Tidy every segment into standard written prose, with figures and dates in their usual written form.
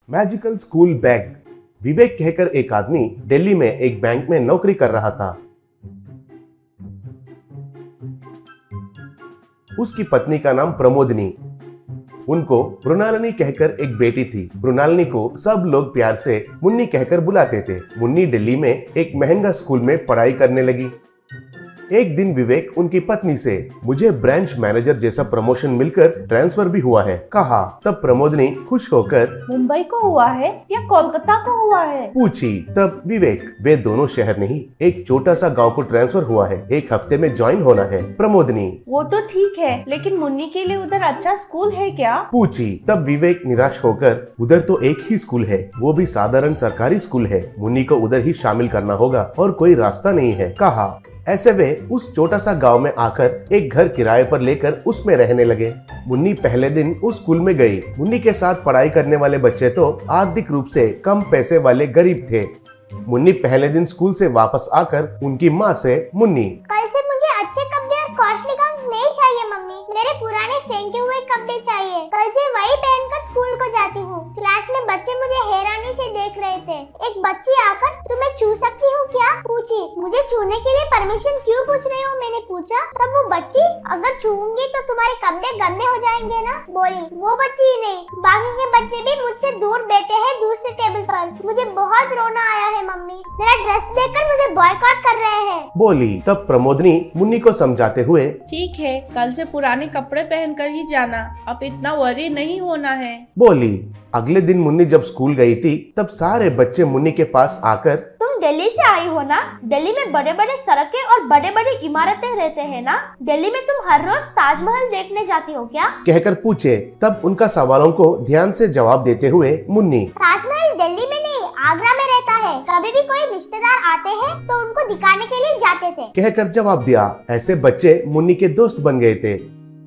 Magical school bag. विवेक कहकर एक आदमी दिल्ली में एक बैंक में नौकरी कर रहा था। उसकी पत्नी का नाम प्रमोदिनी। उनको मृणालिनी कहकर एक बेटी थी। मृणालिनी को सब लोग प्यार से मुन्नी कहकर बुलाते थे। मुन्नी दिल्ली में एक महंगा स्कूल में पढ़ाई करने लगी। एक दिन विवेक उनकी पत्नी से, मुझे ब्रांच मैनेजर जैसा प्रमोशन मिलकर ट्रांसफर भी हुआ है, कहा। तब प्रमोदिनी खुश होकर, मुंबई को हुआ है या कोलकाता को हुआ है, पूछी। तब विवेक, वे दोनों शहर नहीं, एक छोटा सा गांव को ट्रांसफर हुआ है, 1 हफ्ते में ज्वाइन होना है। प्रमोदिनी, वो तो ठीक है, लेकिन मुन्नी के लिए उधर अच्छा स्कूल है क्या? पूछी। तब विवेक निराश होकर, उधर तो एक ही स्कूल है, वो भी साधारण सरकारी स्कूल है, मुन्नी को उधर ही शामिल करना होगा और कोई रास्ता नहीं है, कहा। ऐसे वे उस छोटा सा गांव में आकर एक घर किराए पर लेकर उसमें रहने लगे। मुन्नी पहले दिन उस स्कूल में गई। मुन्नी के साथ पढ़ाई करने वाले बच्चे तो आर्थिक रूप से कम पैसे वाले गरीब थे। मुन्नी पहले दिन स्कूल से वापस आकर उनकी माँ से, मुन्नी, कल से मुझे अच्छे कपड़े और कॉस्टली गाउन्स नहीं चाहिए मम्मी, मेरे पुराने फेंके हुए कपड़े चाहिए। कल से वही पहनकर स्कूल को जाती हूँ। क्लास में बच्चे मुझे हैरानी से देख रहे थे। एक बच्ची आकर, तुम्हें छू सकती हूँ क्या, पूछी। मुझे छूने के लिए परमिशन क्यों पूछ रही हो, मैंने पूछा। तब वो बच्ची, अगर छूऊंगी तो तुम्हारे कपड़े गंदे हो जाएंगे ना, बोली। वो बच्ची ही नहीं, बाकी के बच्चे भी मुझसे दूर बैठे हैं दूसरे टेबल पर। मुझे बहुत रोना आया है मम्मी, मेरा ड्रेस देखकर मुझे बॉयकॉट कर रहे हैं, बोली। तब प्रमोदिनी मुन्नी को समझाते हुए, ठीक है, कल से पुराने कपड़े पहनकर ही जाना, अब इतना वरी नहीं होना है, बोली। अगले दिन मुन्नी जब स्कूल गई थी तब सारे बच्चे मुन्नी के पास आकर, तुम दिल्ली से आई हो ना? दिल्ली में बड़े बड़े सड़कें और बड़े बड़े इमारतें रहते हैं ना? दिल्ली में तुम हर रोज ताजमहल देखने जाती हो क्या, कहकर पूछे। तब उनका सवालों को ध्यान से जवाब देते हुए मुन्नी, ताजमहल दिल्ली में नहीं, आगरा में रहता है। कभी भी कोई रिश्तेदार आते हैं तो उनको दिखाने के लिए जाते थे, कहकर जवाब दिया। ऐसे बच्चे मुन्नी के दोस्त बन गए थे।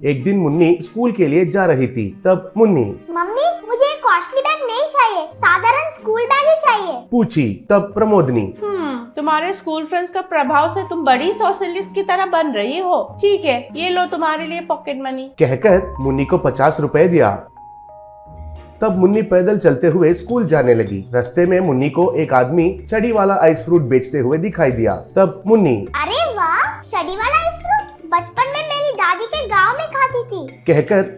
एक दिन मुन्नी स्कूल के लिए जा रही थी। तब मुन्नी, मम्मी मुझे एक कॉस्टली बैग नहीं चाहिए, साधारण स्कूल बैग ही चाहिए, पूछी। तब प्रमोदिनी, तुम्हारे स्कूल फ्रेंड्स का प्रभाव से तुम बड़ी सोशलिस्ट की तरह बन रही हो। ठीक है, ये लो तुम्हारे लिए पॉकेट मनी, कहकर मुन्नी को 50 रुपए दिया। तब मुन्नी पैदल चलते हुए स्कूल जाने लगी। रास्ते में मुन्नी को एक आदमी चढ़ी वाला आइस फ्रूट बेचते हुए दिखाई दिया। तब मुन्नी, अरे वाह, चढ़ी वाला आइस फ्रूट, बचपन में मेरी दादी के गांव में खाती थी, कहकर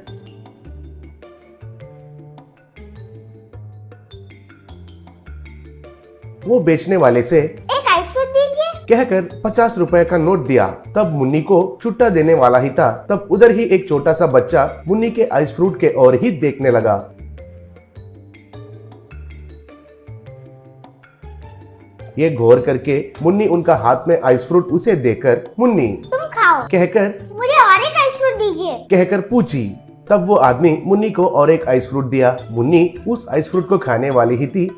वो बेचने वाले से, एक आइस फ्रूट दीजिए, कहकर 50 रुपए का नोट दिया। तब मुन्नी को छुट्टा देने वाला ही था। तब उधर ही एक छोटा सा बच्चा मुन्नी के आइस फ्रूट के ओर ही देखने लगा। ये गौर करके मुन्नी उनका हाथ में आइस फ्रूट उसे देकर, मुन्नी, तुम खाओ, कहकर मुझे और एक आइस फ्रूट दीजिए, कहकर पूछी। तब वो आदमी मुन्नी को और एक आइस फ्रूट दिया। मुन्नी उस आइस फ्रूट को खाने वाली ही थी।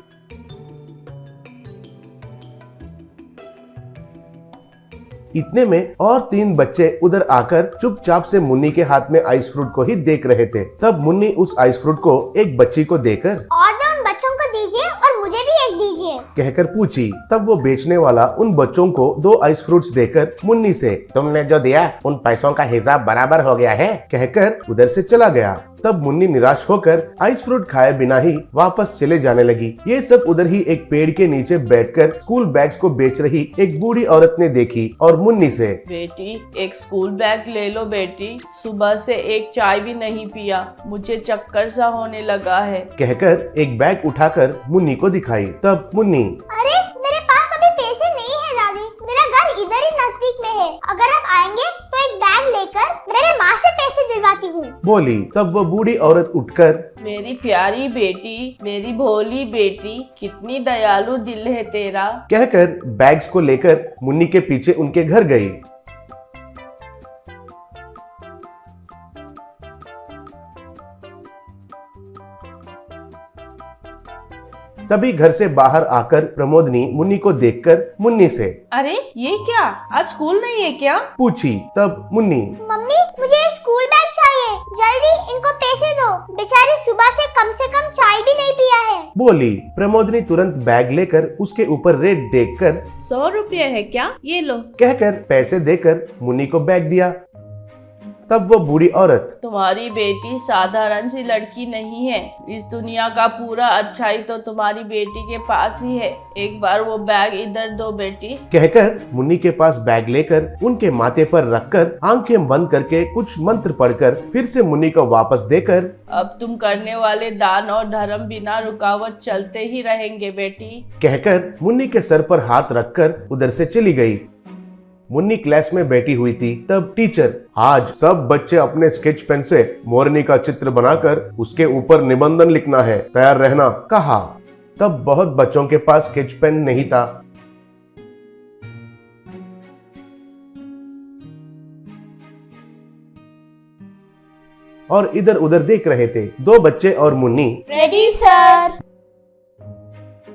इतने में और 3 बच्चे उधर आकर चुपचाप से मुन्नी के हाथ में आइस फ्रूट को ही देख रहे थे। तब मुन्नी उस आइस फ्रूट को एक बच्ची को देकर, और दो उन बच्चों को दीजिए और मुझे भी एक दीजिए, कहकर पूछी। तब वो बेचने वाला उन बच्चों को 2 आइस फ्रूट्स देकर मुन्नी से, तुमने जो दिया उन पैसों का हिसाब बराबर हो गया है, कहकर उधर से चला गया। तब मुन्नी निराश होकर आइस फ्रूट खाए बिना ही वापस चले जाने लगी। ये सब उधर ही एक पेड़ के नीचे बैठकर स्कूल बैग्स को बेच रही एक बूढ़ी औरत ने देखी और मुन्नी से, बेटी एक स्कूल बैग ले लो बेटी, सुबह से एक चाय भी नहीं पिया, मुझे चक्कर सा होने लगा है, कहकर एक बैग उठाकर मुन्नी को दिखाई। तब मुन्नी, अरे मेरे पास अभी पैसे नहीं है दादी, मेरा घर इधर ही नजदीक में है, अगर आप आएंगे तो एक बैग लेकर मेरे माँ से पैसे दिलवाती हूँ, बोली। तब वो बूढ़ी औरत उठकर, मेरी प्यारी बेटी, मेरी भोली बेटी, कितनी दयालु दिल है तेरा, कहकर बैग्स को लेकर मुन्नी के पीछे उनके घर गई। तभी घर से बाहर आकर प्रमोदिनी मुन्नी को देखकर मुन्नी से, अरे ये क्या, आज स्कूल नहीं है क्या, पूछी। तब मुन्नी, मम्मी मुझे स्कूल बैग चाहिए, जल्दी इनको पैसे दो, बेचारी सुबह से कम चाय भी नहीं पिया है, बोली। प्रमोदिनी तुरंत बैग लेकर उसके ऊपर रेट देखकर, 100 रुपये है क्या, ये लो, कहकर पैसे देकर मुन्नी को बैग दिया। तब वो बूढ़ी औरत, तुम्हारी बेटी साधारण सी लड़की नहीं है। इस दुनिया का पूरा अच्छाई तो तुम्हारी बेटी के पास ही है। एक बार वो बैग इधर दो बेटी। कहकर मुन्नी के पास बैग लेकर उनके माथे पर रखकर आंखें बंद करके कुछ मंत्र पढ़कर फिर से मुन्नी को वापस देकर, अब तुम करने वाले दान और धर्म बिना रुकावट चलते ही रहेंगे बेटी। कहकर मुन्नी के सर पर हाथ रखकर उधर से चली गई। मुन्नी क्लास में बैठी हुई थी। तब टीचर, आज सब बच्चे अपने स्केच पेन से मोरनी का चित्र बनाकर उसके ऊपर निबंधन लिखना है, तैयार रहना, कहा। तब बहुत बच्चों के पास स्केच पेन नहीं था। और इधर उधर देख रहे थे। दो बच्चे और मुन्नी। Ready sir.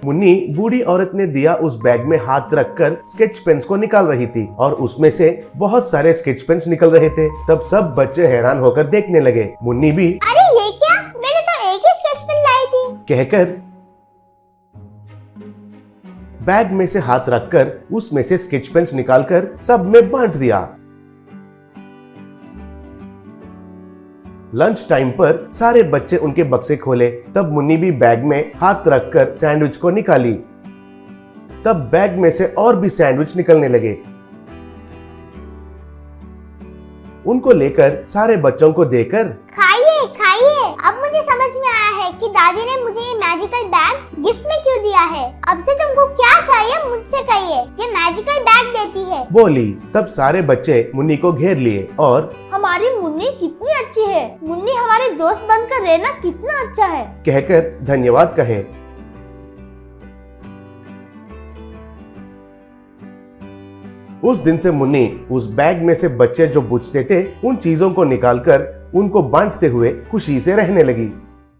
मुन्नी बूढ़ी औरत ने दिया उस बैग में हाथ रखकर स्केच पेन्स को निकाल रही थी और उसमें से बहुत सारे स्केच पेन्स निकल रहे थे। तब सब बच्चे हैरान होकर देखने लगे। मुन्नी भी, अरे ये क्या, मैंने तो एक ही स्केच पेन लाई थी, कहकर बैग में से हाथ रखकर उसमें से स्केच पेन्स निकालकर सब में बांट दिया। लंच टाइम पर सारे बच्चे उनके बक्से खोले। तब मुन्नी भी बैग में हाथ रखकर सैंडविच को निकाली। तब बैग में से और भी सैंडविच निकलने लगे। उनको लेकर सारे बच्चों को देकर, खाइए खाइए। अब मुझे समझ में आया है कि दादी ने मुझे ये मैजिकल बैग गिफ्ट में क्यों दिया है। अब से तुमको क्या चाहिए मुझसे कहिए, ये मैजिकल बैग देती है, बोली। तब सारे बच्चे मुन्नी को घेर लिए और हमारी मुन्नी कितनी अच्छी है, मुन्नी हमारे दोस्त बनकर रहना कितना अच्छा है, कहकर धन्यवाद कहे। उस दिन से मुन्नी उस बैग में से बच्चे जो पूछते थे उन चीजों को निकालकर उनको बांटते हुए खुशी से रहने लगी।